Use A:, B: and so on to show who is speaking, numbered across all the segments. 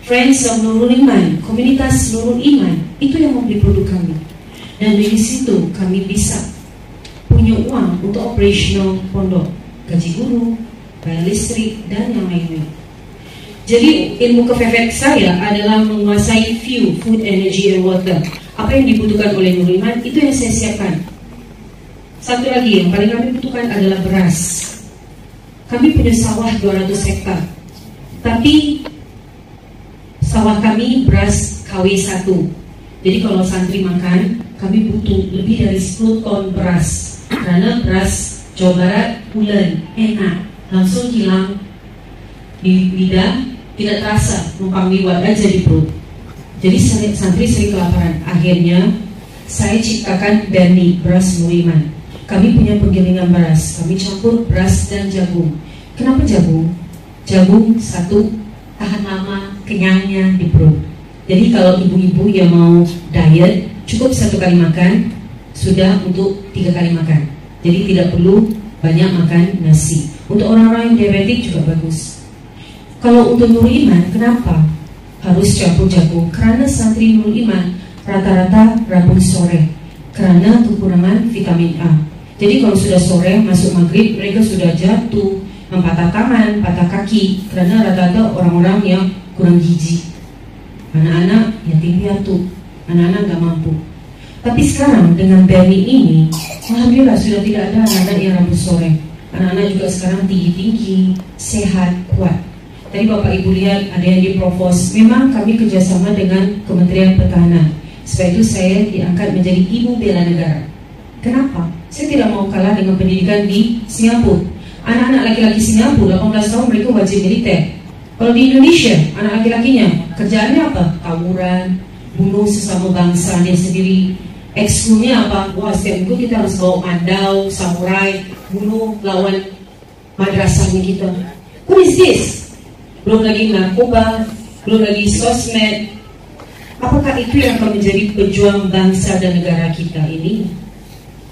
A: Friends of Nurul Iman, komunitas Nurul Iman, itu yang membeli produk kami. Dan dari situ kami bisa punya uang untuk operasional pondok, gaji guru, bayar listrik, dan yang lainnya. Jadi ilmu kefefek saya adalah menguasai fuel, food, energy, and water. Apa yang dibutuhkan oleh Nurul Iman, itu yang saya siapkan. Satu lagi yang paling kami butuhkan adalah beras. Kami punya sawah 200 hektar, tapi sawah kami beras KW1. Jadi kalau santri makan, kami butuh lebih dari 10 ton beras. Karena beras Jawa Barat pulen, enak, langsung hilang di lidah, tidak terasa, numpang liwat aja di perut. Jadi santri sering kelaparan. Akhirnya saya ciptakan BNI, beras Nurul Iman. Kami punya penggilingan beras, kami campur beras dan jagung. Kenapa jagung? Jagung satu, tahan lama kenyangnya di perut. Jadi kalau ibu-ibu yang mau diet, cukup 1 kali makan, sudah untuk 3 kali makan. Jadi tidak perlu banyak makan nasi. Untuk orang-orang yang diabetik juga bagus. Kalau untuk Nurul Iman, kenapa harus campur jagung? Karena santri Nurul Iman rata-rata Rabu sore, karena kekurangan vitamin A. Jadi kalau sudah sore masuk maghrib, mereka sudah jatuh, patah tangan, patah kaki, karena rata-rata orang-orang yang kurang gizi. Anak-anak yatim piatu, anak-anak nggak mampu. Tapi sekarang dengan BNI ini, alhamdulillah sudah tidak ada anak-anak yang Rabu sore. Anak-anak juga sekarang tinggi-tinggi, sehat, kuat. Tadi Bapak Ibu lihat ada yang di Provos. Memang kami kerjasama dengan Kementerian Pertahanan. Sebab itu saya diangkat menjadi Ibu Bela Negara. Kenapa? Saya tidak mau kalah dengan pendidikan di Singapura. Anak-anak laki-laki Singapura 18 tahun mereka wajib militer. Kalau di Indonesia, anak laki-lakinya kerjaannya apa? Tawuran, bunuh sesama bangsa dia sendiri. Ekskulnya apa? Wah, setiap minggu kita harus bawa mandau, samurai, bunuh lawan madrasahnya kita. What is this? Belum lagi narkoba, belum lagi sosmed. Apakah itu yang akan menjadi pejuang bangsa dan negara kita ini?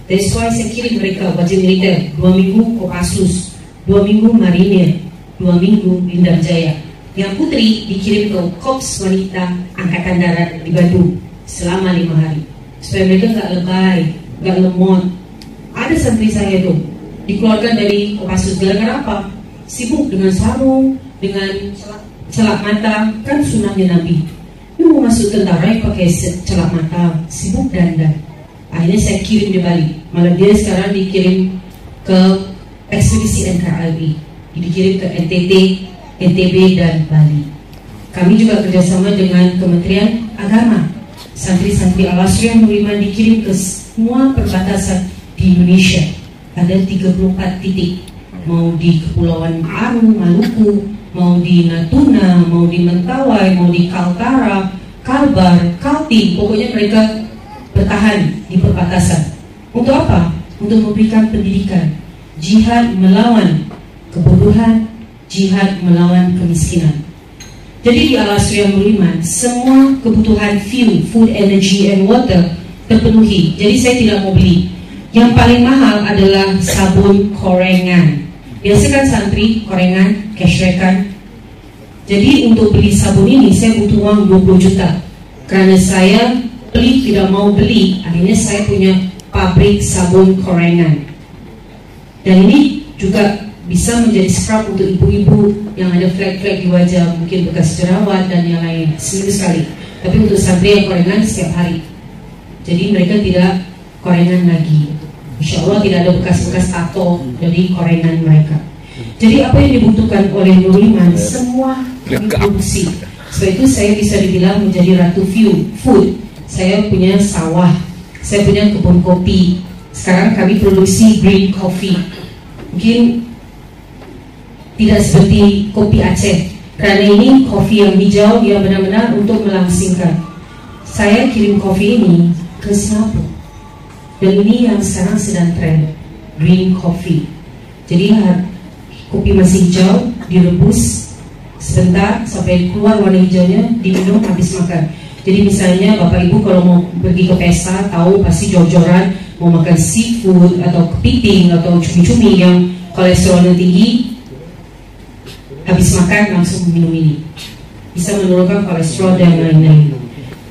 A: That's why saya kirim mereka wajib militer 2 minggu Kopassus, 2 minggu Marinir, 2 minggu Pindad Jaya. Yang putri dikirim ke Korps Wanita Angkatan Darat di Bandung selama 5 hari supaya mereka nggak lebay, nggak lemot. Ada santri saya tuh dikeluarkan dari Kopassus gara-gara apa? Sibuk dengan sarung, dengan celak mata, kan sunnahnya Nabi. Dia mau masuk tentara yang pakai celak mata, sibuk dandan. Akhirnya saya kirim di Bali. Malah dia sekarang dikirim ke ekspedisi NKRI, dikirim ke NTT, NTB dan Bali. Kami juga kerjasama dengan Kementerian Agama. Santri-santri Al-Asriah Nurul Iman dikirim ke semua perbatasan di Indonesia. Ada 34 titik. Mau di Kepulauan Aru, Maluku, mau di Natuna, mau di Mentawai, mau di Kaltara, Kalbar, Kaltim. Pokoknya mereka bertahan di perbatasan. Untuk apa? Untuk memberikan pendidikan. Jihad melawan kebodohan, jihad melawan kemiskinan. Jadi di Al-Asriah Nurul Iman, semua kebutuhan fuel, food, energy, and water terpenuhi. Jadi saya tidak mau beli. Yang paling mahal adalah sabun korengan. Biasa kan santri, korengan, cashrekan. Jadi untuk beli sabun ini saya butuh uang 20 juta. Karena saya pelit tidak mau beli, akhirnya saya punya pabrik sabun korengan. Dan ini juga bisa menjadi scrub untuk ibu-ibu yang ada flek-flek di wajah, mungkin bekas jerawat dan yang lain, seminggu sekali. Tapi untuk santri yang korengan setiap hari. Jadi mereka tidak korengan lagi. Insya Allah tidak ada bekas-bekas tato dari korengan mereka. Jadi apa yang dibutuhkan oleh Nurul Iman semua diproduksi. Sebab itu saya bisa dibilang menjadi ratu food. Saya punya sawah, saya punya kebun kopi. Sekarang kami produksi green coffee. Mungkin tidak seperti kopi Aceh, karena ini kopi yang hijau yang benar-benar untuk melangsingkan. Saya kirim kopi ini ke Singapura. Dan ini yang sekarang sedang tren, green coffee. Jadi kopi masih hijau, direbus sebentar sampai keluar warna hijaunya, diminum habis makan. Jadi misalnya Bapak Ibu kalau mau pergi ke pesta, tahu pasti jor-joran mau makan seafood atau kepiting atau cumi-cumi yang kolesterolnya tinggi, habis makan langsung minum ini. bisa menurunkan kolesterol dan lain-lain.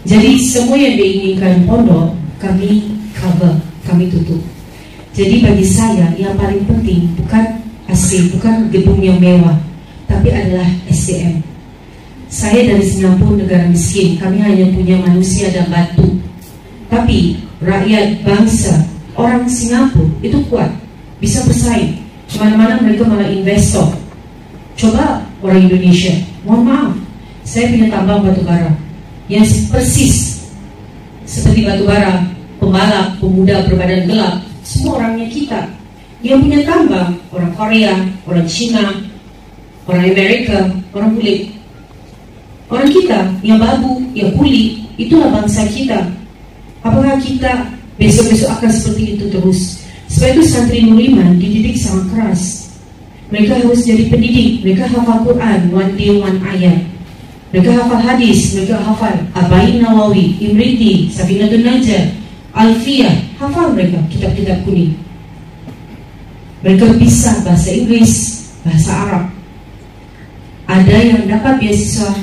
A: Jadi semua yang diinginkan pondok kami cover, kami tutup. Jadi bagi saya yang paling penting bukan AC, bukan gedung yang mewah, tapi adalah SDM. Saya dari Singapura, negara miskin, kami hanya punya manusia dan batu. Tapi rakyat, bangsa, orang Singapura itu kuat, bisa bersaing. Mana-mana mereka malah investor. Coba orang Indonesia, mohon maaf, saya punya tambang batu bara yang persis seperti batu bara, pembalap, pemuda berbadan gelap, semua orangnya kita. Yang punya tambang, orang Korea, orang Cina, orang Amerika, orang kulit. Orang kita yang babu, yang kulit, itulah bangsa kita. Apakah kita besok-besok akan seperti itu terus? Sebab itu santri Nur Iman dididik sangat keras. Mereka harus jadi pendidik. Mereka hafal Quran, one day one ayat. Mereka hafal hadis, mereka hafal Arba'in Nawawi, Imriti, Safinatun Najah, Alfiyah, hafal mereka kitab-kitab kuning. Mereka bisa bahasa Inggris, bahasa Arab. Ada yang dapat beasiswa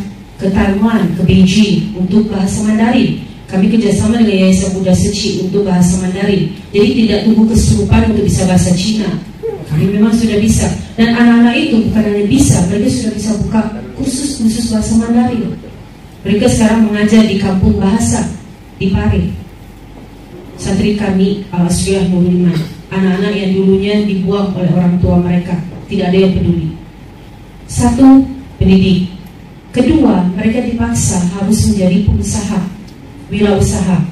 A: ke Taiwan, ke Beijing untuk bahasa Mandarin. Kami kerjasama dengan Yayasan Buddha Seci untuk bahasa Mandarin. Jadi tidak tunggu kesurupan untuk bisa bahasa Cina. Kami memang sudah bisa. Dan anak-anak itu bukan hanya bisa, mereka sudah bisa buka kursus-kursus bahasa Mandarin. Mereka sekarang mengajar di kampung bahasa di Pare. Santri kami Al-Asriyah Nur Iman, anak-anak yang dulunya dibuang oleh orang tua mereka, tidak ada yang peduli. Satu, pendidik. Kedua, mereka dipaksa harus menjadi pengusaha, wirausaha.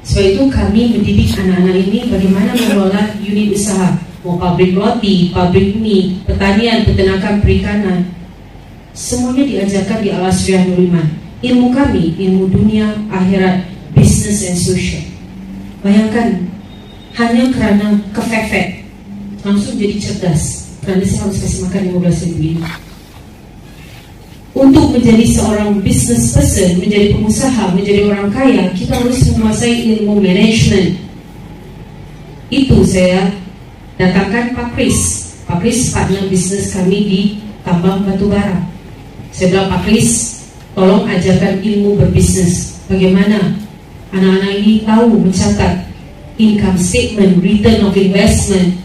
A: Sebab itu kami mendidik anak-anak ini bagaimana mengelola unit usaha, mau pabrik roti, pabrik mie, pertanian, peternakan, perikanan. Semuanya diajarkan di Al-Asriyah Nur Iman. Ilmu kami, ilmu dunia, akhirat, business and social. Bayangkan, hanya karena kefefet langsung jadi cerdas. Karena saya harus kasih makan 15.000 ini. Untuk menjadi seorang business person, menjadi pengusaha, menjadi orang kaya, kita harus menguasai ilmu manajemen. Itu saya datangkan Pak Kris. Pak Kris partner bisnis kami di tambang batu bara. Saya bilang, Pak Kris, tolong ajarkan ilmu berbisnis. Bagaimana anak-anak ini tahu mencatat income statement, return of investment,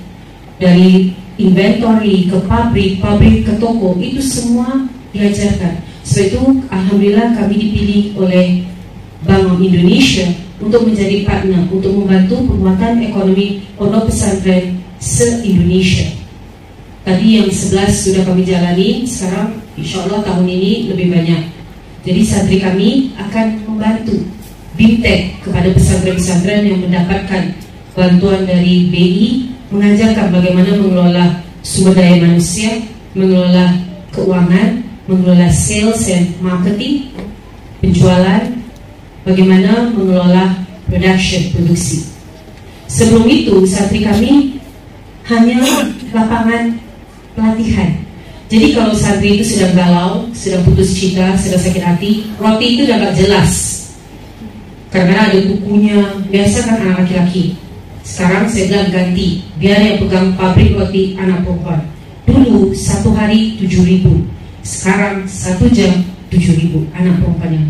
A: dari inventory ke pabrik, pabrik ke toko, itu semua diajarkan. Sebab itu alhamdulillah kami dipilih oleh Bank Indonesia untuk menjadi partner, untuk membantu penguatan ekonomi pondok pesantren se-Indonesia. Tadi yang 11 sudah kami jalani, sekarang insya Allah tahun ini lebih banyak. Jadi santri kami akan membantu BIMTEK kepada pesantren-pesantren yang mendapatkan bantuan dari BI, mengajarkan bagaimana mengelola sumber daya manusia, mengelola keuangan, mengelola sales and marketing, penjualan, bagaimana mengelola produksi. Sebelum itu santri kami hanya lapangan pelatihan. Jadi kalau santri itu sedang galau, sedang putus cinta, sedang sakit hati, roti itu udah gak jelas. Karena ada kukunya, biasa kan anak laki-laki. Sekarang saya bilang ganti, biar yang pegang pabrik roti anak perempuan. Dulu 1 hari 7.000. Sekarang 1 jam 7.000 anak perempuan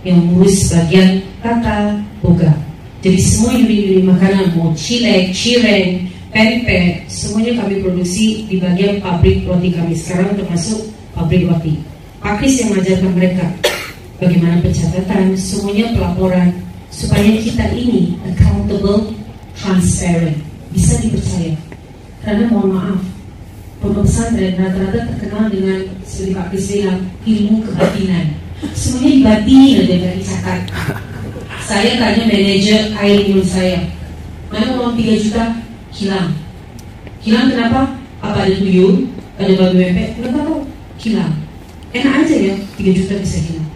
A: yang ngurus bagian tata boga. Jadi semua unit-unit makanan, mau cilek, cireng, pempek, semuanya kami produksi di bagian pabrik roti kami sekarang, termasuk pabrik roti. Pak Kris yang mengajarkan mereka bagaimana pencatatan, semuanya pelaporan, supaya kita ini accountable, transparent, bisa dipercaya. Karena mohon maaf, pondok pesantren rata-rata terkenal dengan seperti Pak Kris bilang, ilmu kebatinan. Semuanya dibatin aja, gak dicatat. Saya tanya manajer air minum saya, mana uang 3 juta? Hilang. Hilang kenapa? Apa ada tuyul? Ada babi mepet? Nggak tahu. Hilang. Enak aja ya, 3 juta bisa hilang.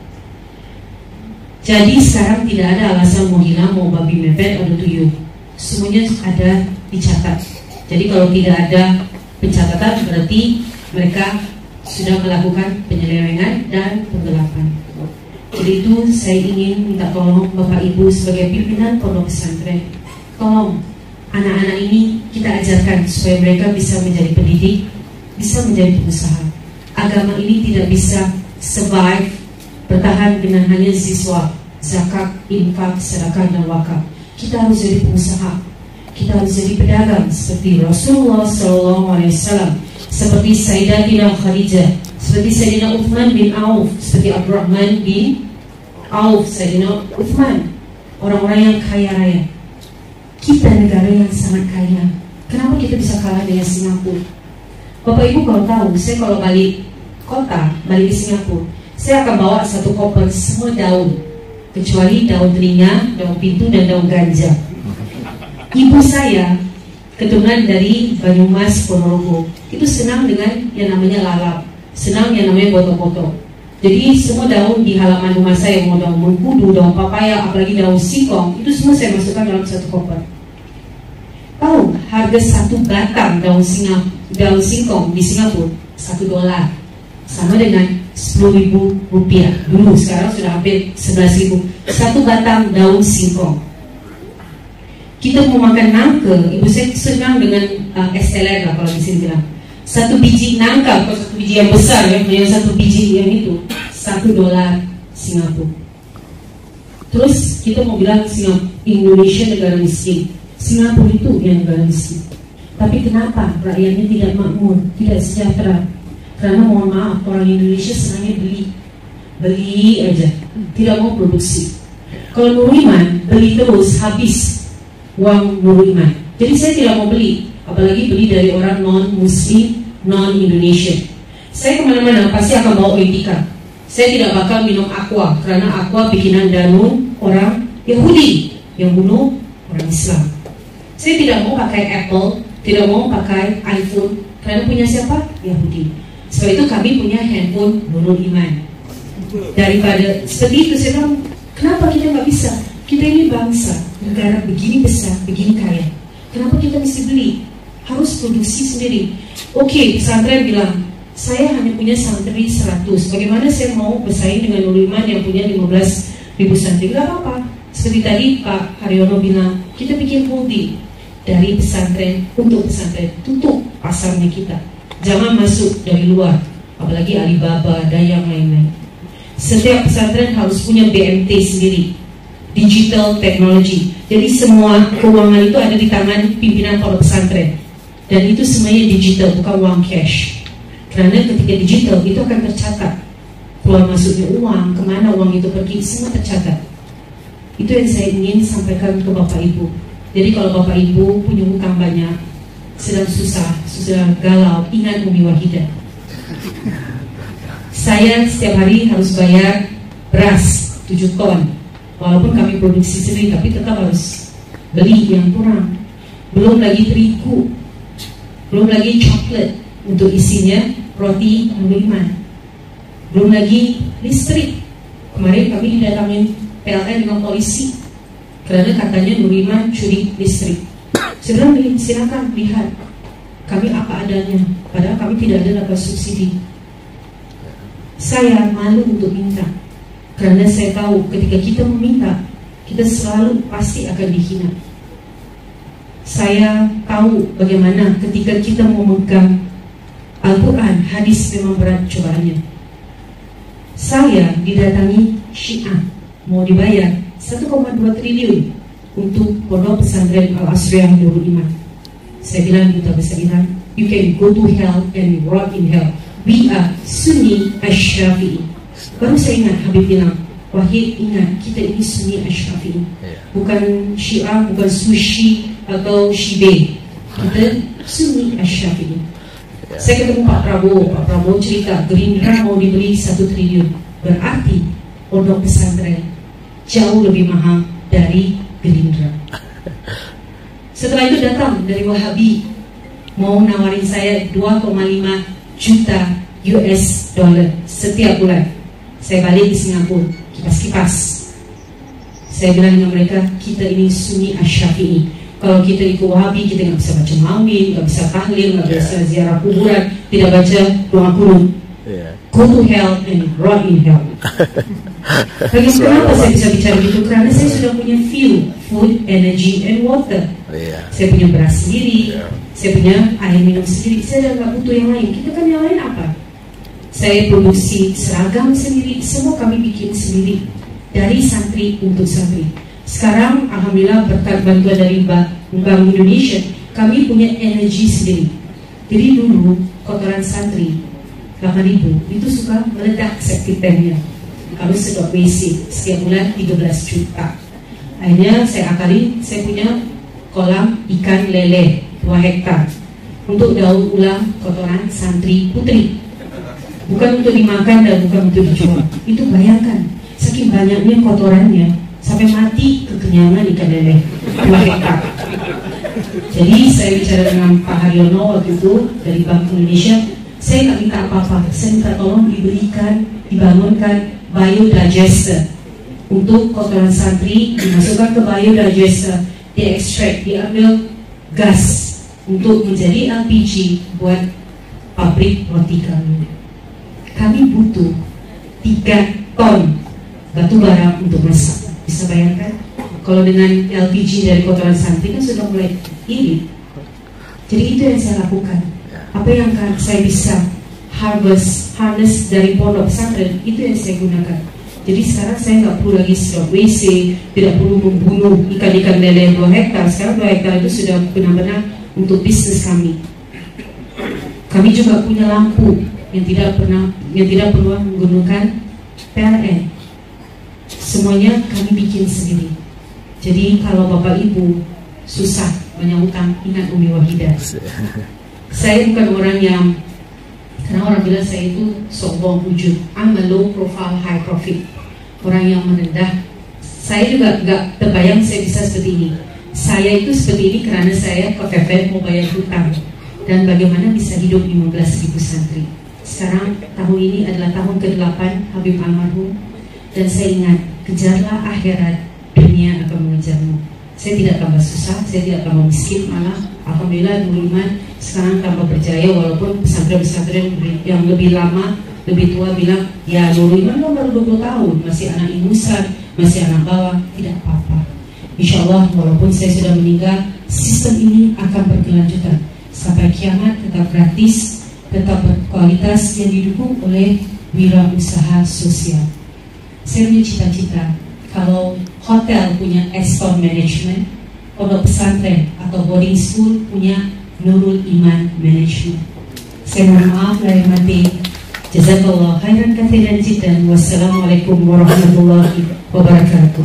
A: Jadi sekarang tidak ada alasan mau hilang, mau babi mepet, ada tuyul. Semuanya ada dicatat. Jadi kalau tidak ada pencatatan, berarti mereka sudah melakukan penyelewengan dan penggelapan. Jadi itu saya ingin minta tolong Bapak Ibu sebagai pimpinan pondok pesantren, tolong anak-anak ini kita ajarkan supaya mereka bisa menjadi pendidik, bisa menjadi pengusaha. Agama ini tidak bisa survive, bertahan dengan hanya ziswa, zakat, infak, sedekah dan wakaf. Kita harus jadi pengusaha, kita harus jadi pedagang seperti Rasulullah SAW, seperti Sayyidatina Khadijah, seperti Sayyidina Uthman bin Auf, seperti Abdurrahman bin Auf, Sayyidina Uthman, orang-orang yang kaya raya. Kita negara yang sangat kaya. Kenapa kita bisa kalah dengan Singapura? Bapak Ibu kalau tahu, saya kalau balik kota, balik di Singapura, saya akan bawa satu koper semua daun, kecuali daun telinga, daun pintu, dan daun ganja. Ibu saya, keturunan dari Banyumas, Ponorogo, itu senang dengan yang namanya lalap, senang yang namanya boto-boto. Jadi semua daun di halaman rumah saya, mau daun mengkudu, daun papaya, apalagi daun singkong, itu semua saya masukkan dalam satu koper. Tahu harga satu batang daun singkong di Singapura $1, sama dengan 10.000 rupiah dulu. Sekarang sudah hampir 11.000 satu batang daun singkong. Kita mau makan nangka, ibu saya senang dengan es teler lah kalau di sini bilang. Satu biji nangka, kalau satu biji yang besar ya, yang satu biji yang itu $1 Singapura. Terus kita mau bilang Indonesia negara miskin, Singapura itu yang negara miskin. Tapi kenapa rakyatnya tidak makmur, tidak sejahtera? Karena mohon maaf, orang Indonesia senangnya beli aja, tidak mau produksi. Kalau Nurul Iman beli terus, habis uang Nurul Iman. Jadi saya tidak mau beli, apalagi beli dari orang non-Muslim, non-Indonesian. Saya kemana-mana pasti akan bawa etika. Saya tidak bakal minum aqua, karena aqua bikinan Danun orang Yahudi yang bunuh orang Islam. Saya tidak mau pakai Apple, tidak mau pakai iPhone, karena punya siapa? Yahudi. Sebab itu kami punya handphone Nurul Iman. Daripada seperti itu saya bilang, kenapa kita nggak bisa? Kita ini bangsa, negara begini besar, begini kaya. Kenapa kita mesti beli? Harus produksi sendiri. Oke, pesantren bilang, saya hanya punya santri 100. Bagaimana saya mau bersaing dengan Nurul Iman yang punya 15.000 santri? Gak apa-apa. Seperti tadi Pak Haryono bilang, kita bikin holding dari pesantren untuk pesantren, tutup pasarnya kita. Jangan masuk dari luar, apalagi Alibaba dan yang lain-lain. Setiap pesantren harus punya BMT sendiri, digital technology. Jadi semua keuangan itu ada di tangan pimpinan pondok pesantren, dan itu semuanya digital, bukan uang cash. Karena ketika digital itu akan tercatat keluar masuknya uang, kemana uang itu pergi, semua tercatat. Itu yang saya ingin sampaikan ke Bapak Ibu. Jadi kalau Bapak Ibu punya hutang banyak, sedang susah, sedang galau, ingat Umi Wahidah. Saya setiap hari harus bayar beras 7 ton. Walaupun kami produksi sendiri, tapi tetap harus beli yang kurang. Belum lagi terigu, belum lagi coklat untuk isinya roti Nurul Iman. Belum lagi listrik. Kemarin kami didatangin PLN dengan polisi karena katanya Nurul Iman curi listrik. Saya bilang, silakan lihat kami apa adanya, padahal kami tidak ada dapat subsidi. Saya malu untuk minta, karena saya tahu ketika kita meminta, kita selalu pasti akan dihina. Saya tahu bagaimana ketika kita memegang Al-Quran, hadis memang berat cobaannya. Saya didatangi Syiah, mau dibayar 1,2 triliun untuk pondok pesantren Al-Asriyah Nurul Iman. Saya bilang duta besar Iran, you can go to hell and rot in hell. We are Sunni Asy-Syafi'i. Baru saya ingat Habib bilang, Wahid ingat kita ini Sunni Asy-Syafi'i, bukan Syiah, bukan Sushi atau Shibe. Kita Sunni Asy-Syafi'i. Saya ketemu Pak Prabowo cerita Gerindra mau dibeli 1 triliun. Berarti pondok pesantren jauh lebih mahal dari Gerindra. Setelah itu datang dari Wahabi, mau nawarin saya 2,5 juta US dollar setiap bulan. Saya balik di Singapura, kipas-kipas. Saya bilang dengan mereka, kita ini Sunni Asy-Syafi'i. Kalau kita ikut Wahabi, kita nggak bisa baca maulid, nggak bisa tahlil, nggak bisa ziarah kuburan, tidak baca doa kurung. Go to hell and rot in hell. Kenapa saya bisa bicara gitu? Karena saya sudah punya fuel, food, energy, and water. Saya punya beras sendiri, saya punya air minum sendiri. Saya nggak butuh yang lain. Kita kan yang lain apa? Saya produksi seragam sendiri, semua kami bikin sendiri dari santri untuk santri. Sekarang alhamdulillah berkat bantuan dari Bank Indonesia, kami punya energi sendiri. Jadi dulu kotoran santri 8.000 itu suka meledak septic tanknya. Kalau sedot WC setiap bulan 13 juta. Akhirnya saya akali, saya punya kolam ikan lele 2 hektar untuk daur ulang kotoran santri putri. Bukan untuk dimakan dan bukan untuk dijual. Itu bayangkan, saking banyaknya kotorannya sampai mati kekenyangan ikan lele 2 hektar. Jadi saya bicara dengan Pak Haryono waktu itu dari Bank Indonesia, saya nggak minta apa-apa, saya minta tolong dibangunkan biodigester untuk kotoran santri, dimasukkan ke biodigester, diekstrak, diambil gas untuk menjadi LPG buat pabrik roti kami. Kami butuh 3 ton batu bara untuk masak. Bisa bayangkan? Kalau dengan LPG dari kotoran santri kan sudah mulai irit. Jadi itu yang saya lakukan. Apa yang saya bisa harness dari pondok pesantren, itu yang saya gunakan. Jadi sekarang saya nggak perlu lagi sedot WC, tidak perlu membunuh ikan-ikan lele 2 hektar. Sekarang 2 hektar itu sudah benar-benar untuk bisnis kami. Kami juga punya lampu yang tidak perlu menggunakan PLN. Semuanya kami bikin sendiri. Jadi kalau Bapak Ibu susah banyak utang, ingat Umi Wahidah. Saya bukan orang yang, karena orang bilang saya itu sombong wujud. I'm a low profile, high profit. Orang yang merendah. Saya juga nggak terbayang saya bisa seperti ini. Saya itu seperti ini karena saya kepepet mau bayar hutang. Dan bagaimana bisa hidup 15.000 santri. Sekarang tahun ini adalah tahun ke-8 Habib almarhum. Dan saya ingat, kejarlah akhirat, dunia akan mengejarmu. Saya tidak tambah susah, saya tidak tambah miskin, malah alhamdulillah Nurul Iman sekarang tambah berjaya. Walaupun pesantren-pesantren yang lebih lama, lebih tua bilang, ya Nurul Iman baru 20 tahun, masih anak ingusan, masih anak bawah, tidak apa-apa. Insya Allah walaupun saya sudah meninggal, sistem ini akan berkelanjutan sampai kiamat, tetap gratis, tetap berkualitas, yang didukung oleh wirausaha sosial. Saya punya cita-cita, kalau hotel punya Escort Management, pondok pesantren atau boarding school punya Nurul Iman Management. Saya mohon maaf lahir batin. Jazakallah khairan katsiran jiddan. Wassalamualaikum warahmatullahi wabarakatuh.